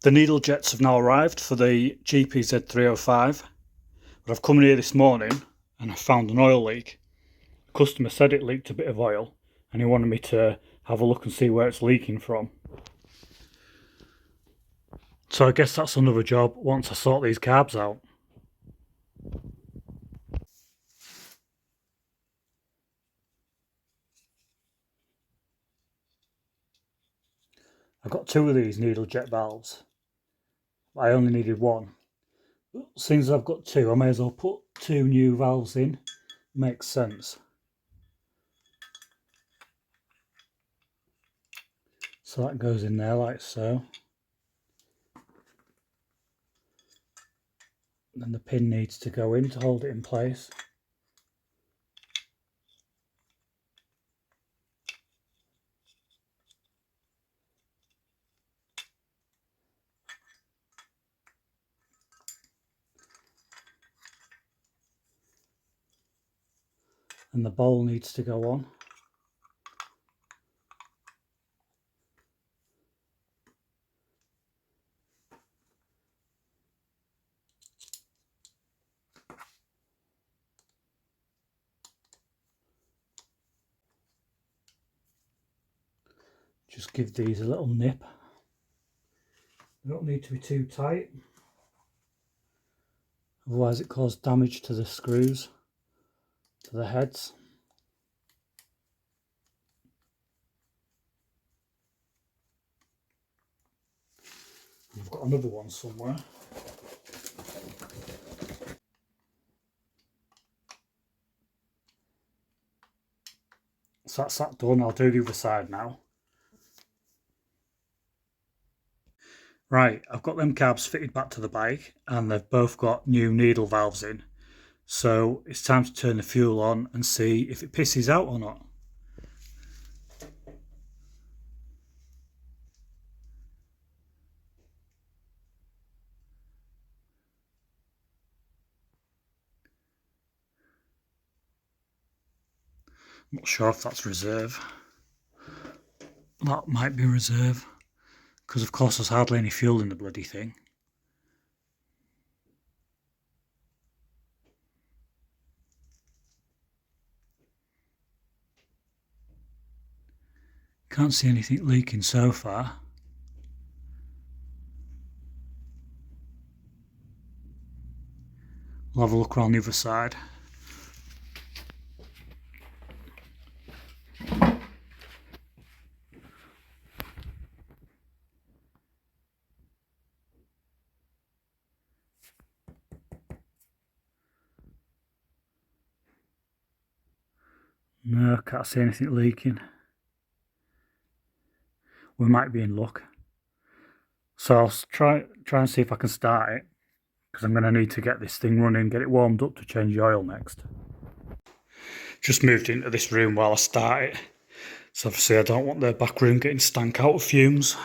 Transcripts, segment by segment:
The needle jets have now arrived for the GPZ305, but I've come in here this morning and I found an oil leak. The customer said it leaked a bit of oil and he wanted me to have a look and see where it's leaking from. So I guess that's another job once I sort these carbs out. I've got two of these needle jet valves. I only needed one. Since I've got two, I may as well put two new valves in. Makes sense. So that goes in there like so. Then the pin needs to go in to hold it in place. And the bowl needs to go on. Just give these a little nip. They don't need to be too tight, otherwise it causes damage to the screws, to the heads. I've got another one somewhere. So that's that done. I'll do the other side now. Right, I've got them carbs fitted back to the bike and they've both got new needle valves in. So it's time to turn the fuel on and see if it pisses out or not. I'm not sure if that's reserve. That might be reserve, because of course there's hardly any fuel in the bloody thing. Can't see anything leaking so far. We'll have a look around the other side. No, can't see anything leaking. We might be in luck. So I'll try and see if I can start it, because I'm going to need to get this thing running, get it warmed up to change the oil next. Just moved into this room while I start it. So obviously I don't want the back room getting stank out of fumes.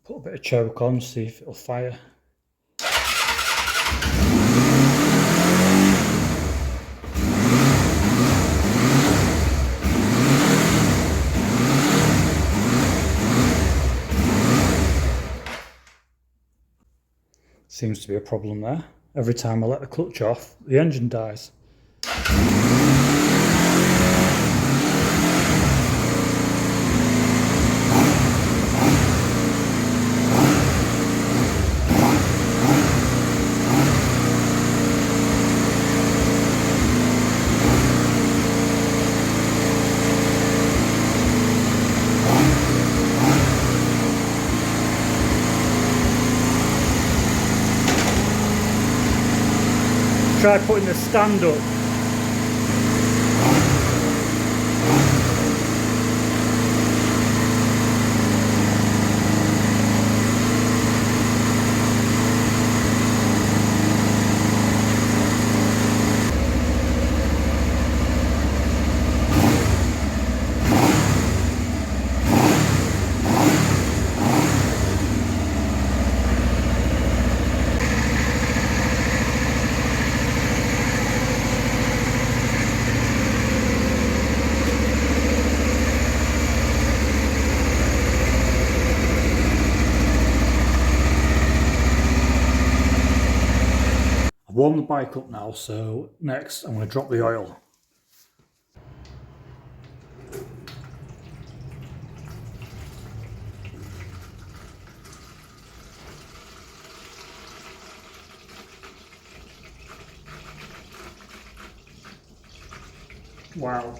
Put a bit of choke on, see if it'll fire. Seems to be a problem there. Every time I let the clutch off, the engine dies. Try putting the stand up. warmed the bike up now, so next I'm going to drop the oil. Wow.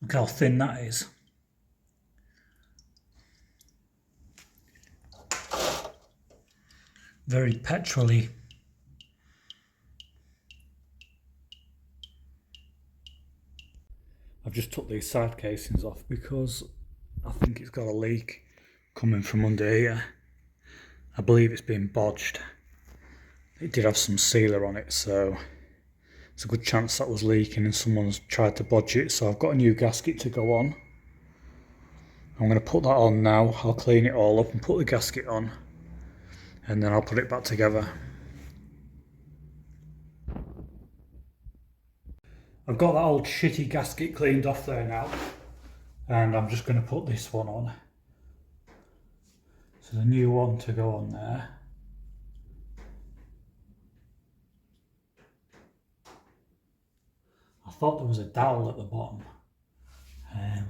Look how thin that is. Very petrol-y. I've just took these side casings off because I think it's got a leak coming from under here. I believe it's been bodged. It did have some sealer on it, so it's a good chance that was leaking and someone's tried to bodge it. So I've got a new gasket to go on. I'm going to put that on now. I'll clean it all up and put the gasket on, and then I'll put it back together. I've got that old shitty gasket cleaned off there now, and I'm just going to put this one on. So the new one to go on there. I thought there was a dowel at the bottom. I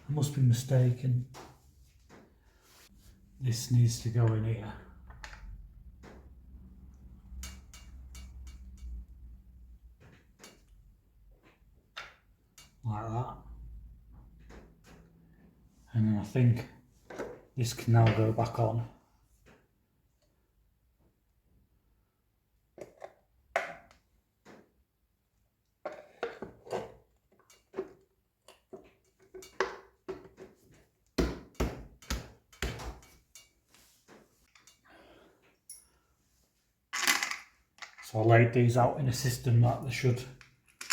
must be mistaken. This needs to go in here. Like that. And then I think this can now go back on. So I laid these out in a system that they should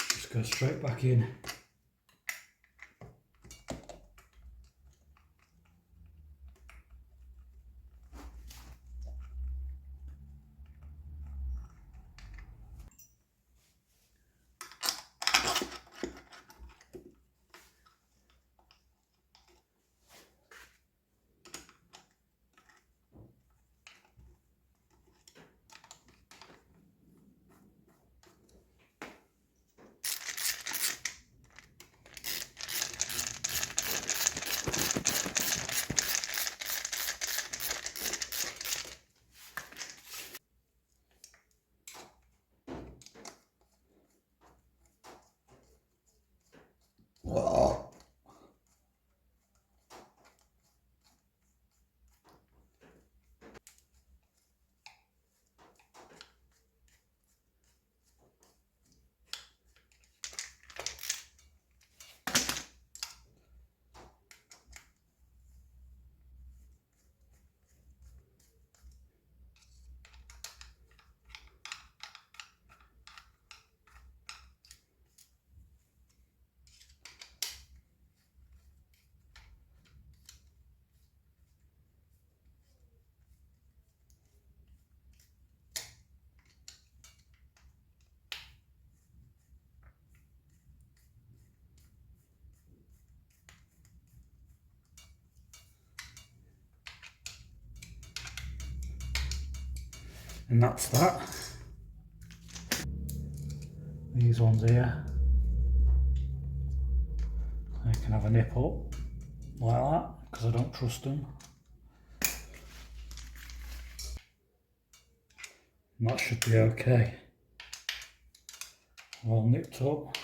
just go straight back in. And that's that. These ones here, they can have a nip up. like that, because I don't trust them. And that should be okay. All nipped up.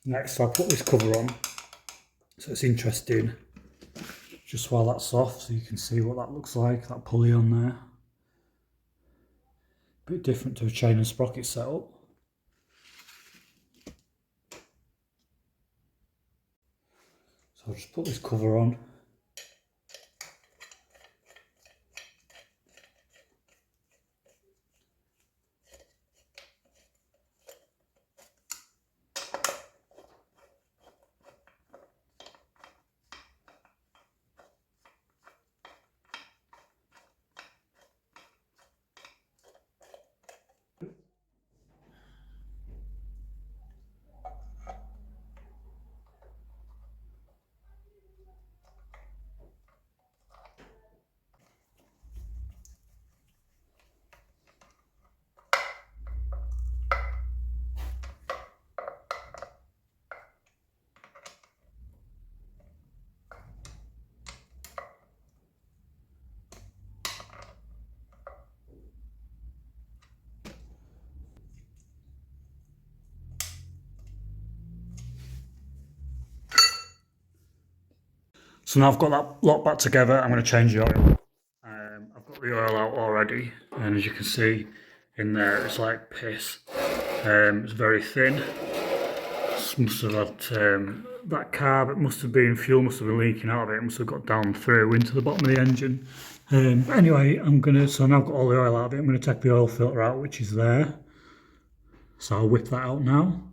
Next I'll put this cover on, so it's interesting, just while that's off, so you can see what that looks like, that pulley on there. A bit different to a chain and sprocket setup. So I'll just put this cover on. So now I've got that lot back together, I'm going to change the oil. I've got the oil out already, and as you can see in there, it's like piss. It's very thin. This must have had that carb. It must have been fuel. Must have been leaking out of it. It must have got down through into the bottom of the engine. Anyway, so now I've got all the oil out of it. I'm going to take the oil filter out, which is there. So I'll whip that out now.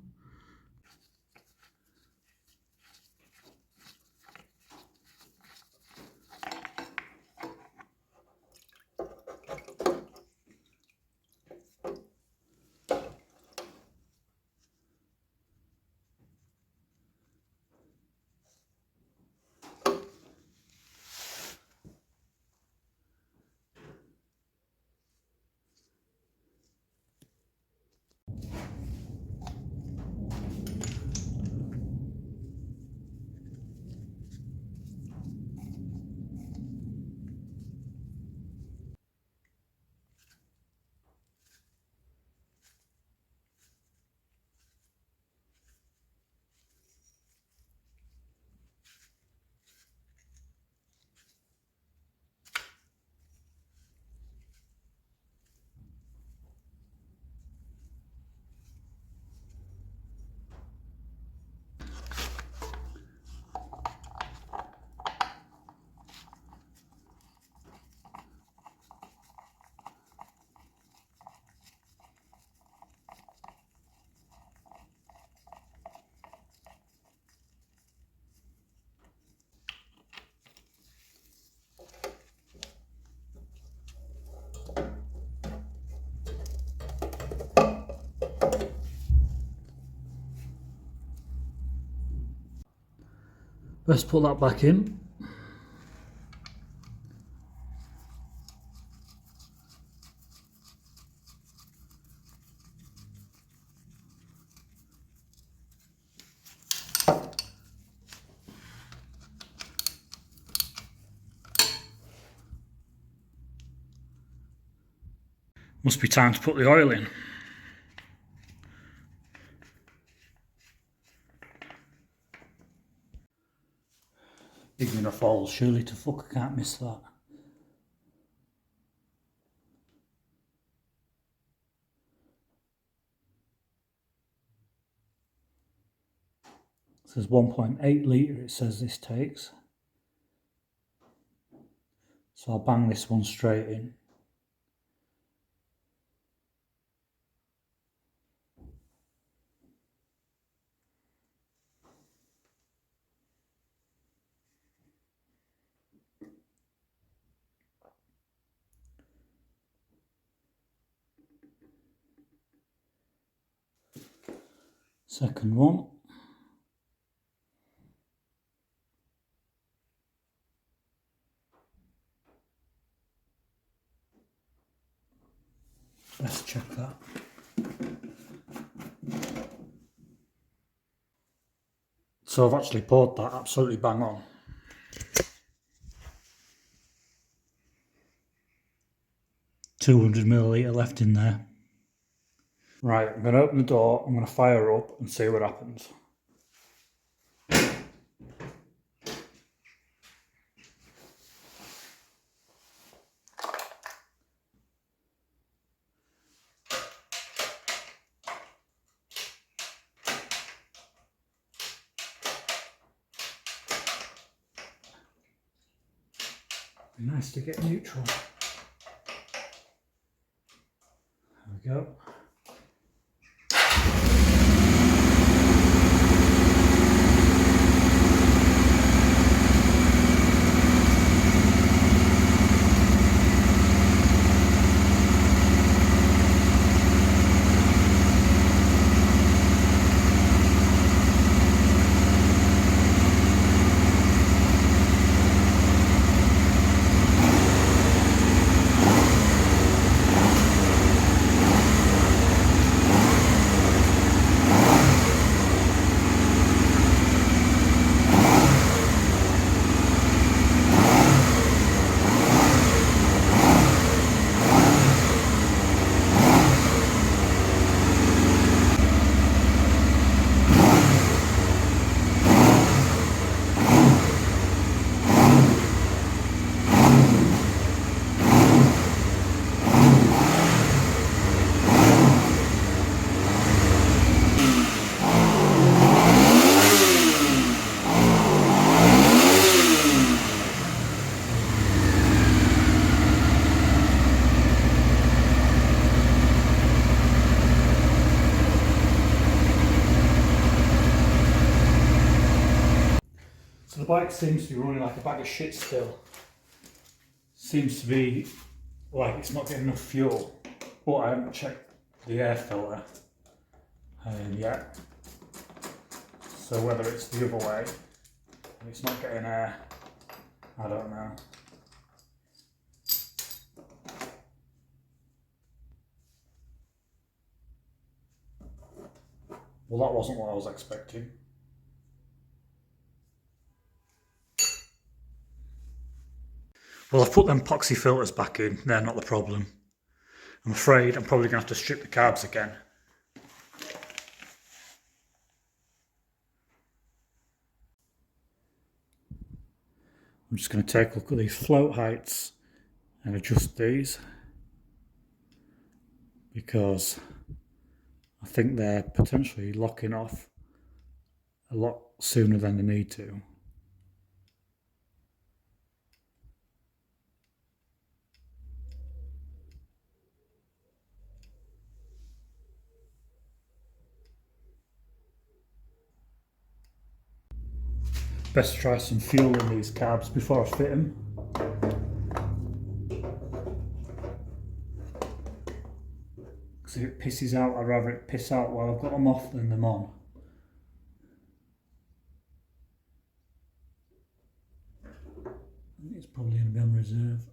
Let's put that back in. Must be time to put the oil in. Big enough hole, surely to fuck, I can't miss that. It says 1.8 litre, it says this takes. So I'll bang this one straight in. Second one. Let's check that. So I've actually poured that absolutely bang on. £200ml left in there. Right, I'm going to open the door, I'm going to fire up and see what happens. Nice to get neutral. There we go. So the bike seems to be running like a bag of shit still. Seems to be like it's not getting enough fuel, but I haven't checked the air filter yet. So whether it's the other way, and it's not getting air, I don't know. Well, that wasn't what I was expecting. Well, I've put them epoxy filters back in, they're not the problem. I'm afraid I'm probably going to have to strip the carbs again. I'm just going to take a look at these float heights and adjust these, because I think they're potentially locking off a lot sooner than they need to. Best try some fuel in these carbs before I fit them. Because if it pisses out, I'd rather it piss out while I've got them off than them on. I think it's probably going to be on reserve.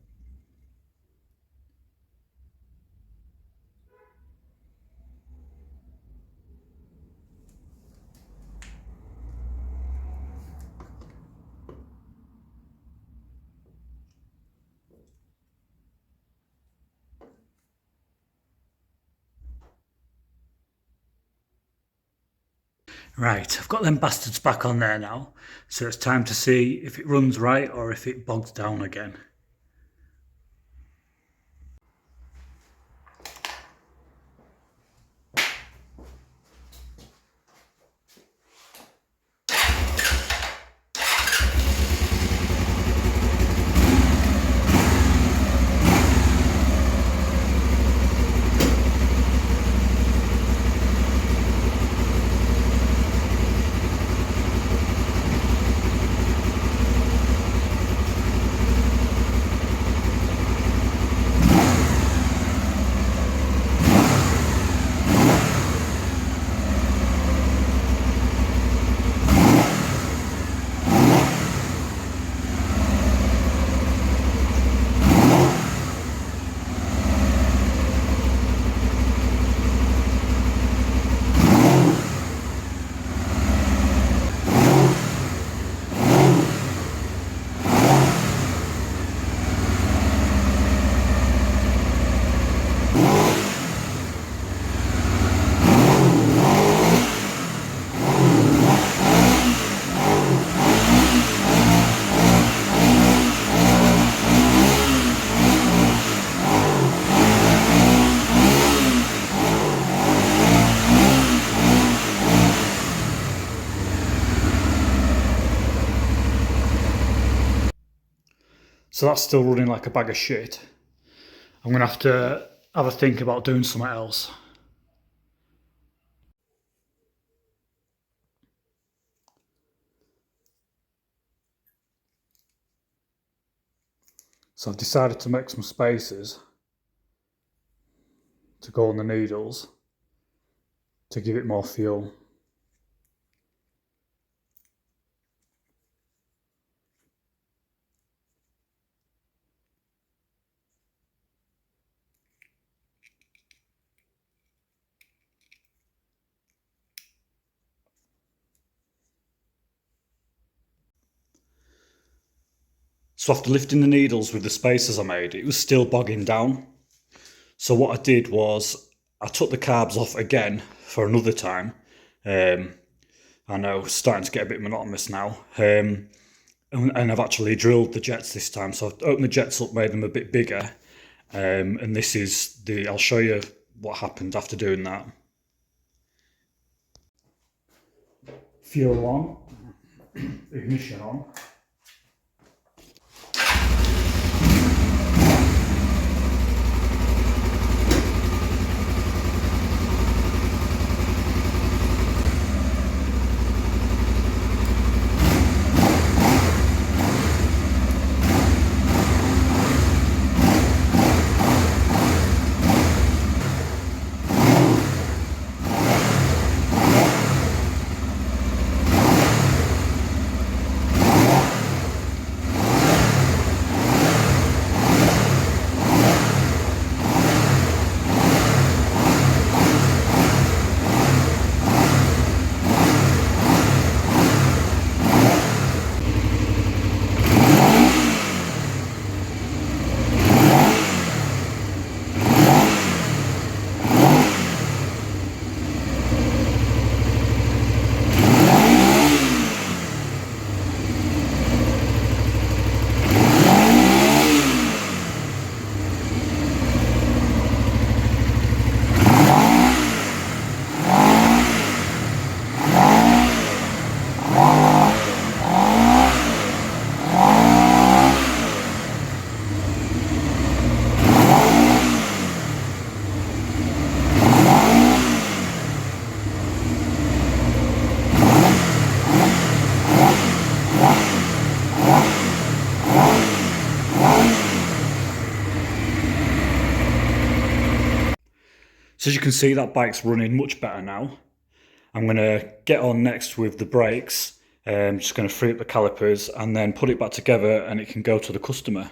Right, I've got them bastards back on there now, so it's time to see if it runs right or if it bogs down again. So that's still running like a bag of shit. I'm going to have a think about doing something else. So I've decided to make some spacers to go on the needles to give it more fuel. So after lifting the needles with the spacers I made, it was still bogging down. So what I did was I took the carbs off again for another time. I know it's starting to get a bit monotonous now. And I've actually drilled the jets this time. So I've opened the jets up, made them a bit bigger. And this is I'll show you what happened after doing that. Fuel on, ignition on. So as you can see, that bike's running much better now. I'm going to get on next with the brakes. I'm just going to free up the calipers and then put it back together and it can go to the customer.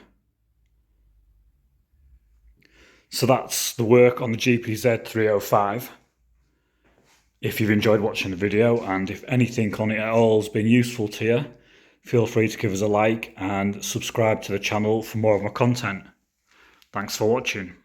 So that's the work on the GPZ 305. If you've enjoyed watching the video and if anything on it at all has been useful to you, feel free to give us a like and subscribe to the channel for more of my content. Thanks for watching.